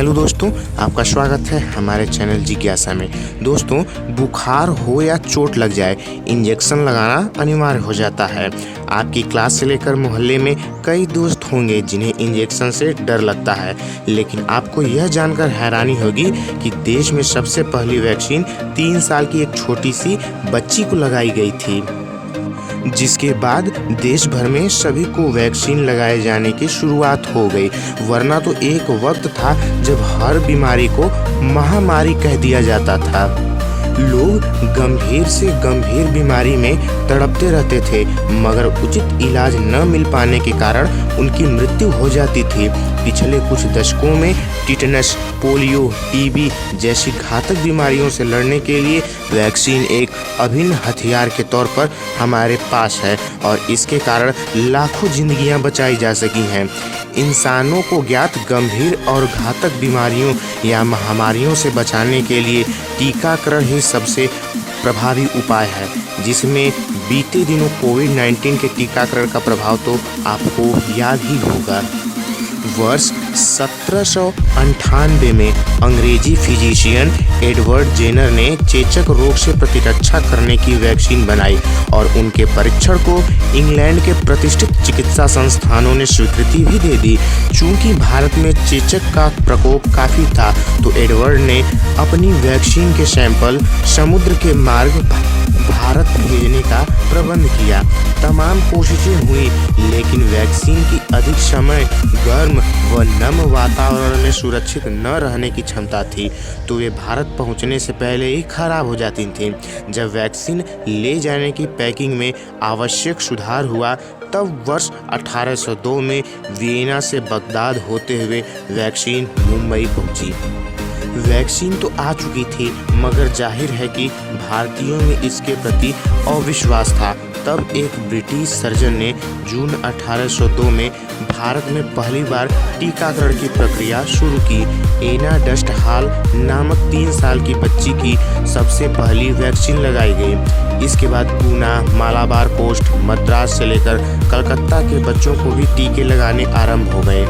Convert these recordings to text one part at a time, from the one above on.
Hello दोस्तों, आपका स्वागत है हमारे चैनल जिज्ञासा में। दोस्तों, बुखार हो या चोट लग जाए, इंजेक्शन लगाना अनिवार्य हो जाता है। आपकी क्लास से लेकर मोहल्ले में कई दोस्त होंगे जिन्हें इंजेक्शन से डर लगता है, लेकिन आपको यह जानकर हैरानी होगी कि देश में सबसे पहली वैक्सीन 3 साल की एक छोटी सी बच्ची को लगाई गई थी, जिसके बाद देश भर में सभी को वैक्सीन लगाए जाने की शुरुआत हो गई। वरना तो एक वक्त था जब हर बीमारी को महामारी कह दिया जाता था। लोग गंभीर से गंभीर बीमारी में तड़पते रहते थे, मगर उचित इलाज न मिल पाने के कारण उनकी मृत्यु हो जाती थी। पिछले कुछ दशकों में टिटनस, पोलियो, टीबी जैसी घातक बीमारियों से लड़ने के लिए वैक्सीन एक अभिन्न हथियार के तौर पर हमारे पास है और इसके कारण लाखों जिंदगियां बचाई जा सकी हैं। इंसानों को ज्ञात गंभीर और घातक बीमारियों या महामारियों से बचाने के लिए टीकाकरण ही सबसे प्रभावी उपाय है, जिसमें बीते दिनों कोविड-19 के टीकाकरण का प्रभाव तो आपको याद ही होगा। वर्ष 1798 में अंग्रेजी फिजिशियन एडवर्ड जेनर ने चेचक रोग से प्रतिरक्षा करने की वैक्सीन बनाई और उनके परीक्षण को इंग्लैंड के प्रतिष्ठित चिकित्सा संस्थानों ने स्वीकृति भी दे दी। चूंकि भारत में चेचक का प्रकोप काफ़ी था, तो एडवर्ड ने अपनी वैक्सीन के सैंपल समुद्र के मार्ग भारत भेजने का प्रबंध किया। तमाम कोशिशें हुई, लेकिन वैक्सीन की अधिक समय गर्म व नम वातावरण में सुरक्षित न रहने की क्षमता थी, तो वे भारत पहुंचने से पहले ही खराब हो जाती थीं। जब वैक्सीन ले जाने की पैकिंग में आवश्यक सुधार हुआ, तब वर्ष 1802 में वियना से बगदाद होते हुए वैक्सीन मुंबई पहुंची। वैक्सीन तो आ चुकी थी, मगर जाहिर है कि भारतीयों में इसके प्रति अविश्वास था। तब एक ब्रिटिश सर्जन ने जून 1802 में भारत में पहली बार टीकाकरण की प्रक्रिया शुरू की। एना डस्ट हाल नामक 3 साल की बच्ची की सबसे पहली वैक्सीन लगाई गई। इसके बाद पूना, मालाबार पोस्ट, मद्रास से लेकर कलकत्ता के बच्चों को भी टीके लगाने आरंभ हो गए।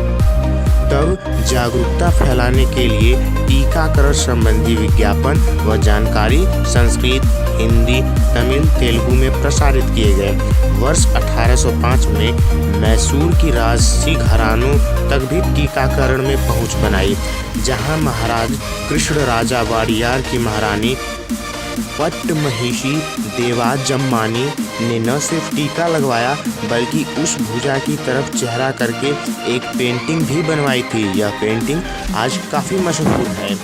तब जागरूकता फैलाने के लिए टीकाकरण संबंधी विज्ञापन व जानकारी संस्कृत, हिंदी, तमिल, तेलुगु में प्रसारित किए गए। वर्ष 1805 में मैसूर की राजसी घरानों तक भी टीकाकरण में पहुंच बनाई, जहां महाराज कृष्णराजा वाडियार की महारानी पट्टमहिषी देवाजम्मानी ने न सिर्फ टीका लगवाया, बल्कि उस भुजा की तरफ चेहरा करके एक पेंटिंग भी बनवाई थी। यह पेंटिंग आज काफ़ी मशहूर है।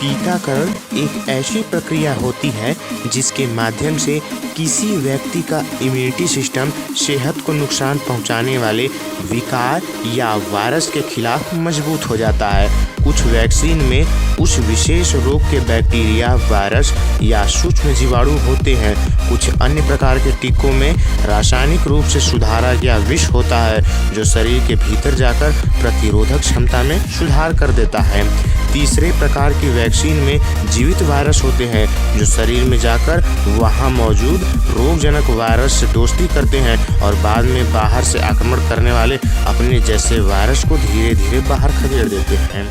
टीकाकरण एक ऐसी प्रक्रिया होती है जिसके माध्यम से किसी व्यक्ति का इम्यूनिटी सिस्टम सेहत को नुकसान पहुंचाने वाले विकार या वायरस के खिलाफ मजबूत हो जाता है। कुछ वैक्सीन में उस विशेष रोग के बैक्टीरिया, वायरस या सूक्ष्म जीवाणु होते हैं। कुछ अन्य प्रकार के टीकों में रासायनिक रूप से सुधारा गया विष होता है, जो शरीर के भीतर जाकर प्रतिरोधक क्षमता में सुधार कर देता है। तीसरे प्रकार की वैक्सीन में जीवित वायरस होते हैं, जो शरीर में जाकर वहां मौजूद रोगजनक वायरस से दोस्ती करते हैं और बाद में बाहर से आक्रमण करने वाले अपने जैसे वायरस को धीरे धीरे बाहर खदेड़ देते हैं।